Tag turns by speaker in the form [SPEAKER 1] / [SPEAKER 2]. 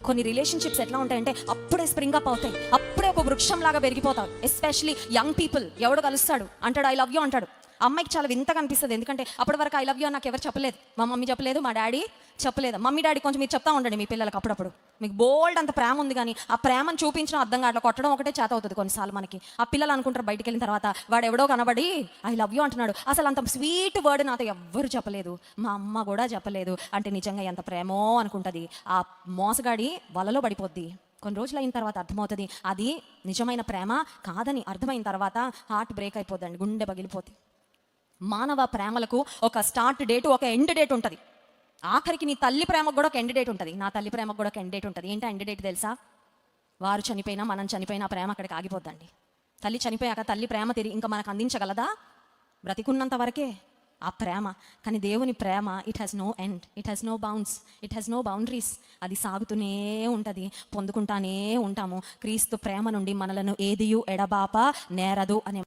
[SPEAKER 1] కొన్ని రిలేషన్షిప్స్ ఎట్లా ఉంటాయంటే అప్పుడే స్ప్రింగ్ అప్ అవుతాయి, అప్పుడే ఒక వృక్షం లాగా పెరిగిపోతాయి. Especially young people. ఎవడు కలుస్తాడు అంటాడు ఐ లవ్ యూ అంటాడు. అమ్మాయికి చాలా వింతగా అనిపిస్తుంది, ఎందుకంటే అప్పటి వరకు ఐ లవ్ యూ నాకు ఎవరు చెప్పలేదు. మా మమ్మీ చెప్పలేదు, మా డాడీ చెప్పలేదు. మమ్మీ డాడీ కొంచెం మీరు చెప్తా ఉండండి మీ పిల్లలకు అప్పుడప్పుడు. మీకు బోల్డ్ అంత ప్రేమ ఉంది, కానీ ఆ ప్రేమను చూపించడం అర్థం కాదు, కొట్టడం ఒకటే చేత అవుతుంది కొన్నిసార్లు మనకి. ఆ పిల్లలు అనుకుంటారు బయటికి వెళ్ళిన తర్వాత వాడు ఎవడో కనబడి ఐ లవ్ యూ అంటున్నాడు, అసలు అంత స్వీట్ వర్డ్ నాతో ఎవ్వరు చెప్పలేదు, మా అమ్మ కూడా చెప్పలేదు అంటే నిజంగా ఎంత ప్రేమో అనుకుంటుంది. ఆ మోసగాడి వలలో పడిపోద్ది. కొన్ని రోజులు అయిన తర్వాత అర్థమవుతుంది అది నిజమైన ప్రేమ కాదని. అర్థమైన తర్వాత హార్ట్ బ్రేక్ అయిపోద్దండి, గుండె పగిలిపోతుంది. మానవ ప్రేమలకు ఒక స్టార్ట్ డేట్, ఒక ఎండ్ డేట్ ఉంటుంది. ఆఖరికి నీ తల్లి ప్రేమకు కూడా ఒక ఎండ్ డేట్ ఉంటుంది, నా తల్లి ప్రేమకు కూడా ఒక ఎండ్ డేట్ ఉంటుంది. ఏంటి ఎండ్ డేట్ తెలుసా? వారు చనిపోయినా మనం చనిపోయినా ప్రేమ అక్కడికి ఆగిపోద్దండి. తల్లి చనిపోయాక తల్లి ప్రేమ తిరిగి ఇంకా మనకు అందించగలదా? బ్రతికున్నంత వరకే ఆ ప్రేమ. కానీ దేవుని ప్రేమ it has no end, it has no bounds, it has no boundaries. అది సాగుతూనే ఉంటుంది, పొందుకుంటానే ఉంటాము. క్రీస్తు ప్రేమ నుండి మనలను ఏదియు ఎడబాప నేరదు అనే